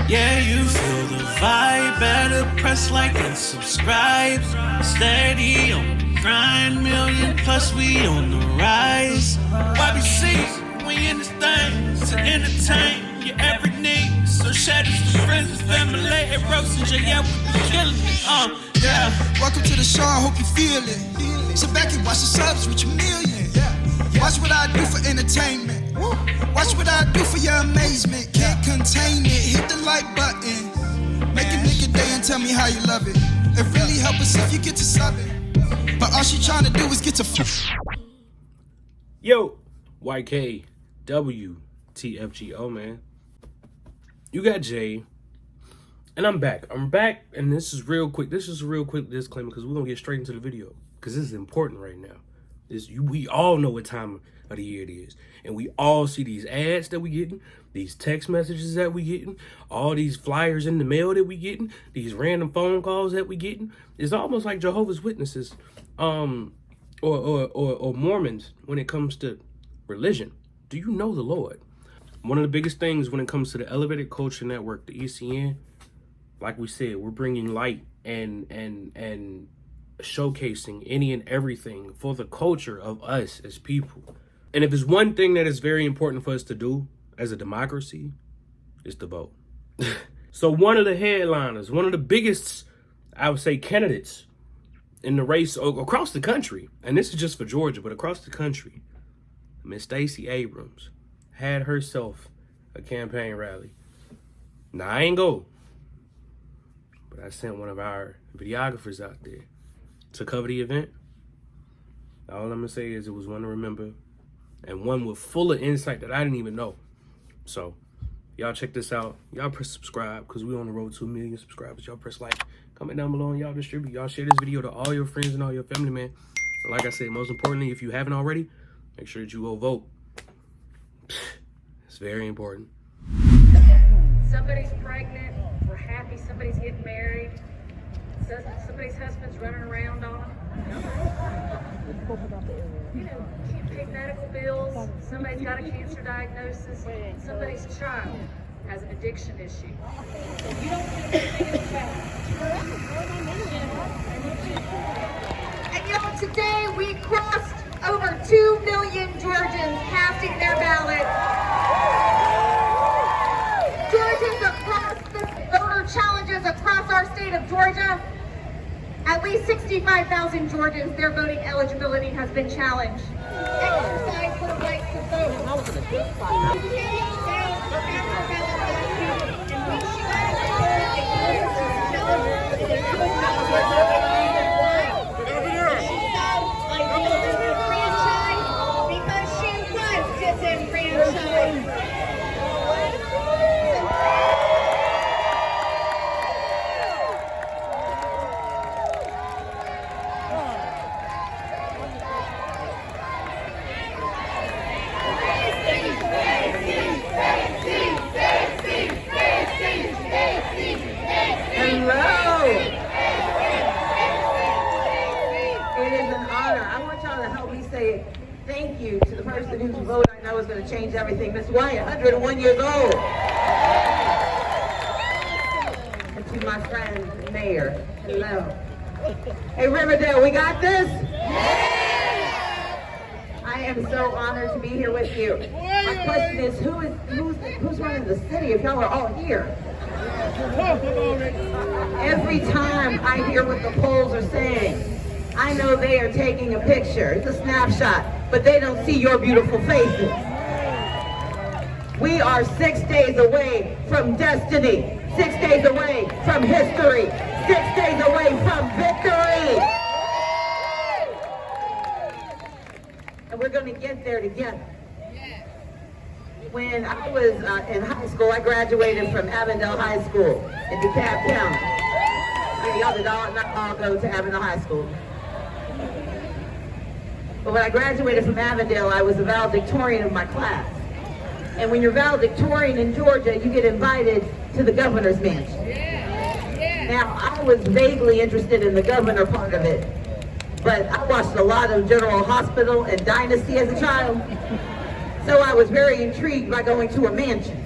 Yeah, you feel the vibe. Better press like and subscribe. Steady on the grind. Million plus we on the rise. YBC, we in this thing to entertain your every need. So share this to friends and family. And Rhodes and yeah, we killing it. Yeah. Welcome to the show. I hope you feel it. Sit back and watch the subs reach a million. Watch what I do for entertainment. Watch what I do for your amazement. Can't contain it. Hit the like button. Make a nigga day and tell me how you love it. It really help us if you get to sub it. But all she trying to do is get to Yo, YKW TFGO, man. You got Jay. And I'm back. And this is real quick. This is a real quick disclaimer because we're gonna get straight into the video. Because this is important right now. We all know what time of the year it is. And we all see these ads that we getting, these text messages that we getting, all these flyers in the mail that we getting, these random phone calls that we getting. It's almost like Jehovah's Witnesses, or Mormons when it comes to religion. Do you know the Lord? One of the biggest things when it comes to the Elevated Culture Network, the ECN, like we said, we're bringing light and showcasing any and everything for the culture of us as people. And if there's one thing that is very important for us to do as a democracy, it's to vote. So one of the headliners, one of the biggest, I would say, candidates in the race across the country, and this is just for Georgia, but across the country, Miss Stacey Abrams had herself a campaign rally. Now, I ain't go, but I sent one of our videographers out there to cover the event. All I'm gonna say is it was one to remember and one with full of insight that I didn't even know. So y'all check this out. Y'all press subscribe because we on the road to 1 million subscribers. Y'all press like, comment down below, and y'all distribute. Y'all share this video to all your friends and all your family, man. And like I said, most importantly, if you haven't already, make sure that you go vote. It's very important. Somebody's pregnant, we're happy somebody's getting married, somebody's husband's running around on them. You know, can't pay medical bills, somebody's got a cancer diagnosis, somebody's child has an addiction issue. You don't see anything in the past. And y'all, today we crossed over 2 million Georgians casting their ballot. Georgians across the voter challenges across our state of Georgia, at least 65,000 Georgians, their voting eligibility has been challenged. Exercise their right to vote. Because she was disenfranchised. Thank you to the person whose vote I know is going to change everything. Miss White, 101 years old. And to my friend, Mayor, hello. Hey, Riverdale, we got this? I am so honored to be here with you. My question is, who's running the city if y'all are all here? Every time I hear what the polls are saying, I know they are taking a picture. It's a snapshot, but they don't see your beautiful faces. We are 6 days away from destiny, 6 days away from history, 6 days away from victory. And we're going to get there together. When I was in high school, I graduated from Avondale High School in DeKalb County. Yeah, y'all did not all go to Avondale High School. But when I graduated from Avondale, I was the valedictorian of my class. And when you're valedictorian in Georgia, you get invited to the governor's mansion. Now, I was vaguely interested in the governor part of it, but I watched a lot of General Hospital and Dynasty as a child, so I was very intrigued by going to a mansion.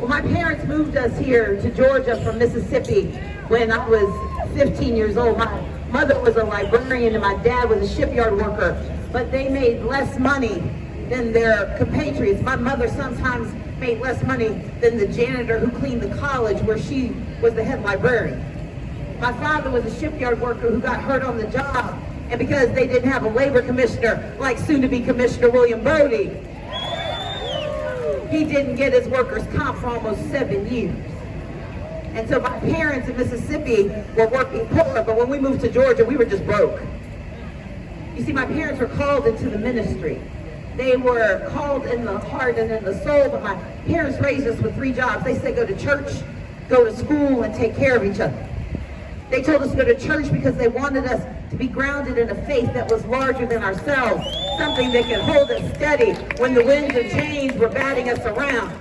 Well, my parents moved us here to Georgia from Mississippi when I was 15 years old. My mother was a librarian and my dad was a shipyard worker, but they made less money than their compatriots. My mother sometimes made less money than the janitor who cleaned the college where she was the head librarian. My father was a shipyard worker who got hurt on the job, and because they didn't have a labor commissioner like soon-to-be Commissioner William Bodie, he didn't get his workers' comp for almost 7 years. And so my parents in Mississippi were working poor, but when we moved to Georgia, we were just broke. You see, my parents were called into the ministry. They were called in the heart and in the soul, but my parents raised us with 3 jobs. They said go to church, go to school, and take care of each other. They told us to go to church because they wanted us to be grounded in a faith that was larger than ourselves, something that could hold us steady when the winds and chains were batting us around.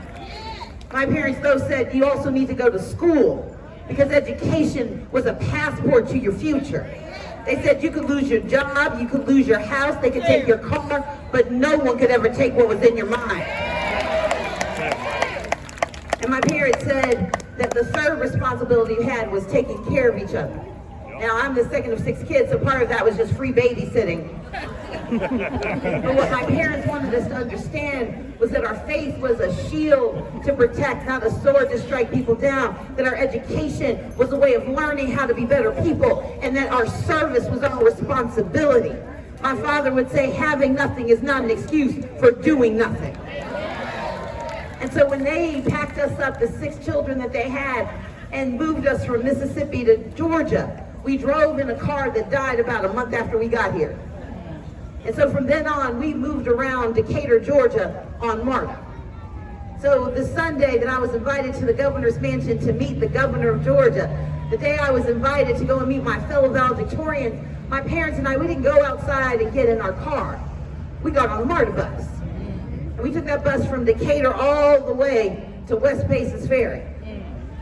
My parents, though, said you also need to go to school because education was a passport to your future. They said you could lose your job, you could lose your house, they could take your car, but no one could ever take what was in your mind. And my parents said that the third responsibility you had was taking care of each other. Now, I'm the second of 6 kids, so part of that was just free babysitting. But what my parents wanted us to understand was that our faith was a shield to protect, not a sword to strike people down. That our education was a way of learning how to be better people, and that our service was our responsibility. My father would say, having nothing is not an excuse for doing nothing. And so when they packed us up, the 6 children that they had, and moved us from Mississippi to Georgia, we drove in a car that died about a month after we got here. And so from then on, we moved around Decatur, Georgia on MARTA. So the Sunday that I was invited to the governor's mansion to meet the governor of Georgia, the day I was invited to go and meet my fellow valedictorians, my parents and I, we didn't go outside and get in our car. We got on the MARTA bus. And we took that bus from Decatur all the way to West Paces Ferry.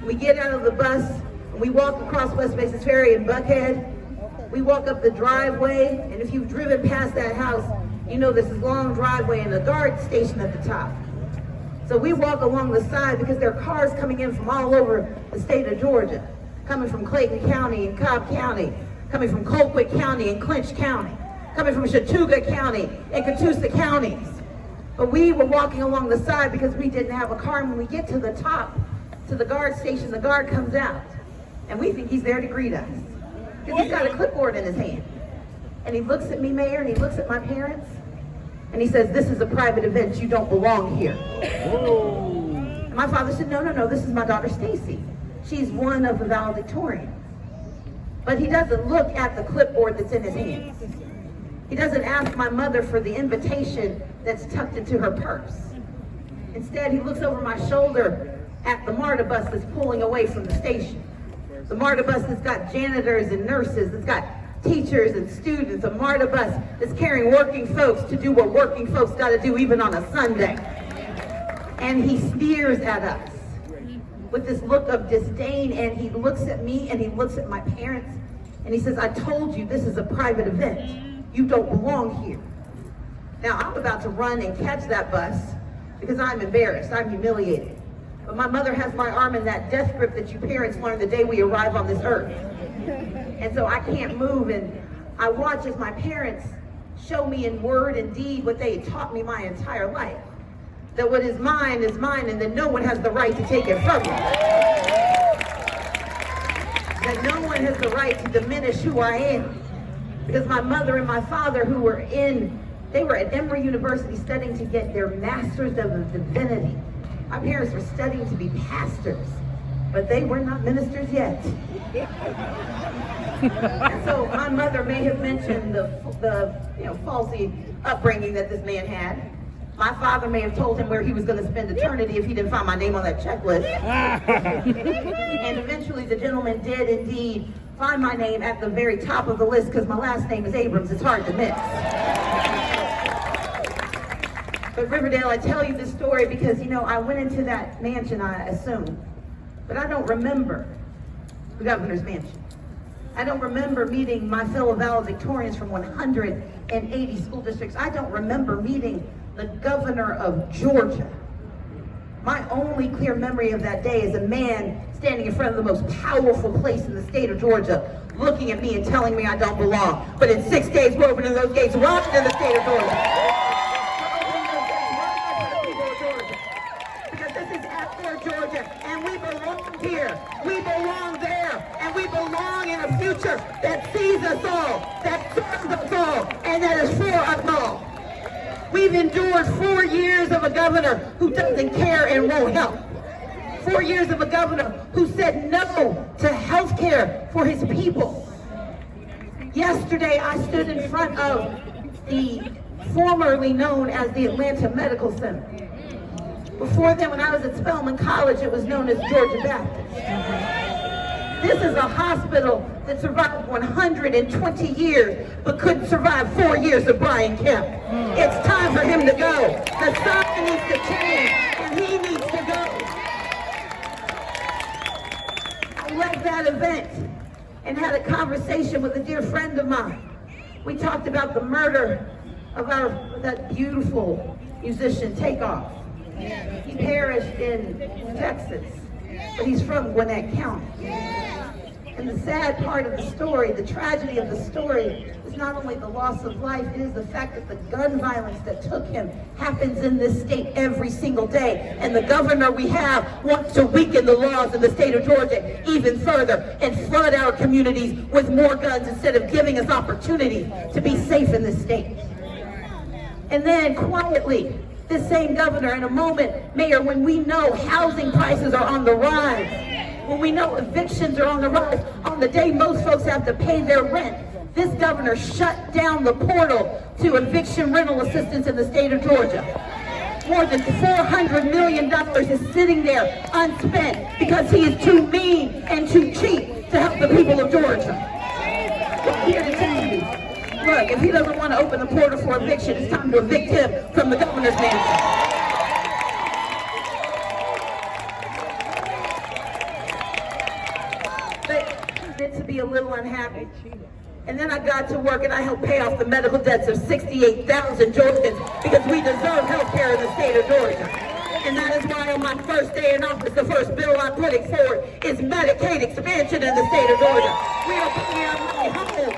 We get out of the bus, and we walk across West Paces Ferry in Buckhead. We walk up the driveway, and if you've driven past that house, you know this is long driveway and a guard station at the top. So we walk along the side because there are cars coming in from all over the state of Georgia, coming from Clayton County and Cobb County, coming from Colquitt County and Clinch County, coming from Chattooga County and Catoosa counties. But we were walking along the side because we didn't have a car, and when we get to the top, to the guard station, the guard comes out, and we think he's there to greet us. Because he's got a clipboard in his hand. And he looks at me, Mayor, and he looks at my parents, and he says, this is a private event, you don't belong here. And my father said, no, this is my daughter Stacey. She's one of the valedictorians. But he doesn't look at the clipboard that's in his hand. He doesn't ask my mother for the invitation that's tucked into her purse. Instead, he looks over my shoulder at the MARTA bus that's pulling away from the station. The MARTA bus that's got janitors and nurses, that's got teachers and students, a MARTA bus that's carrying working folks to do what working folks got to do even on a Sunday. And he sneers at us with this look of disdain, and he looks at me and he looks at my parents, and he says, I told you this is a private event. You don't belong here. Now, I'm about to run and catch that bus because I'm embarrassed, I'm humiliated. But my mother has my arm in that death grip that you parents learn the day we arrive on this earth. And so I can't move, and I watch as my parents show me in word and deed what they had taught me my entire life. That what is mine, and that no one has the right to take it from me. That no one has the right to diminish who I am. Because my mother and my father, they were at Emory University studying to get their Masters of Divinity. My parents were studying to be pastors, but they were not ministers yet. And so my mother may have mentioned the faulty upbringing that this man had. My father may have told him where he was going to spend eternity if he didn't find my name on that checklist. And eventually the gentleman did indeed find my name at the very top of the list because my last name is Abrams. It's hard to miss. But Riverdale, I tell you this story because, I went into that mansion, I assume, but I don't remember the governor's mansion. I don't remember meeting my fellow valedictorians from 180 school districts. I don't remember meeting the governor of Georgia. My only clear memory of that day is a man standing in front of the most powerful place in the state of Georgia, looking at me and telling me I don't belong. But in 6 days, we're opening those gates right in the state of Georgia. Because this is after Georgia, and we belong here. We belong there, and we belong in a future that sees us all, that serves us all, and that is for us all. We've endured 4 years of a governor who doesn't care and won't help. 4 years of a governor who said no to health care for his people. Yesterday, I stood in front of the formerly known as the Atlanta Medical Center. Before then, when I was at Spelman College, it was known as Georgia Baptist. This is a hospital that survived 120 years, but couldn't survive 4 years of Brian Kemp. It's time for him to go. The sign needs to change, and he needs to go. I left that event and had a conversation with a dear friend of mine. We talked about the murder of that beautiful musician, Takeoff. He perished in Texas, but he's from Gwinnett County. And the sad part of the story, the tragedy of the story, is not only the loss of life, it is the fact that the gun violence that took him happens in this state every single day. And the governor we have wants to weaken the laws in the state of Georgia even further and flood our communities with more guns instead of giving us opportunity to be safe in this state. And then quietly, this same governor, in a moment, Mayor, when we know housing prices are on the rise, when we know evictions are on the rise, on the day most folks have to pay their rent, this governor shut down the portal to eviction rental assistance in the state of Georgia. More than $400 million is sitting there unspent because he is too mean and too cheap to help the people of Georgia. I'm here to tell you, look, if he doesn't want to open the portal for eviction, it's time to evict him from the governor's mansion. To be a little unhappy. And then I got to work and I helped pay off the medical debts of 68,000 Georgians because we deserve health care in the state of Georgia. And that is why on my first day in office, the first bill I'm putting forward is Medicaid expansion in the state of Georgia. We are putting our money home.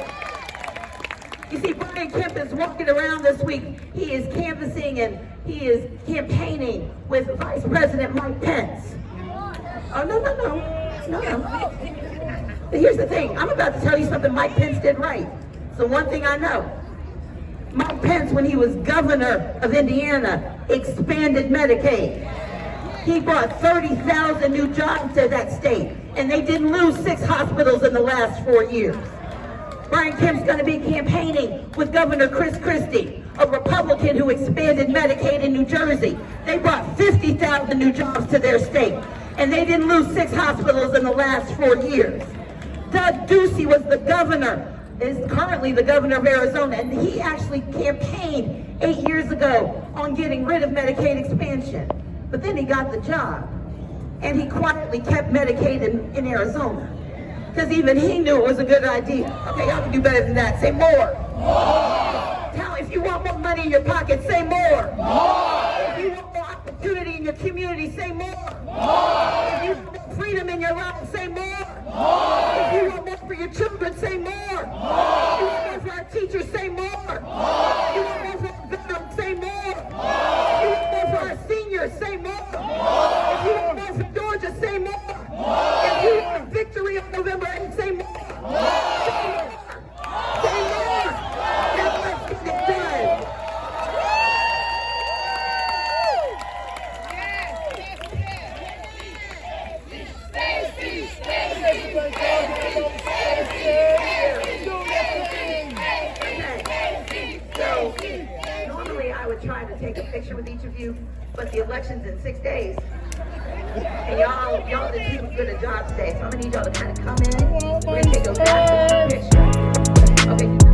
You see, Brian Kemp is walking around this week. He is canvassing and he is campaigning with Vice President Mike Pence. Oh, no. But here's the thing, I'm about to tell you something Mike Pence did right. So one thing I know, Mike Pence, when he was governor of Indiana, expanded Medicaid. He brought 30,000 new jobs to that state, and they didn't lose 6 hospitals in the last 4 years. Brian Kemp's gonna be campaigning with Governor Chris Christie, a Republican who expanded Medicaid in New Jersey. They brought 50,000 new jobs to their state, and they didn't lose 6 hospitals in the last 4 years. Doug Ducey was the governor, is currently the governor of Arizona, and he actually campaigned 8 years ago on getting rid of Medicaid expansion. But then he got the job, and he quietly kept Medicaid in Arizona. Because even he knew it was a good idea. Okay, y'all can do better than that. Say more. More. Tell, if you want more money in your pocket, say more. More. If you want more opportunity in your community, say more. More. If you want more freedom in your life, say more. More. If you want more for your children, say more. More. If you want more for our teachers, say more. More. If you want more for our veterans, say more. More. If you want more for our seniors, say more. More. If you want more for Georgia, say more. More. If you want victory on November 8th, say more. More. Say more. Say more. Now let's get it done. Normally I would try to take a picture with each of you, but the election's in 6 days. And y'all did too good a job today, so I'm gonna need y'all to kind of come in. We're gonna take a picture. Okay.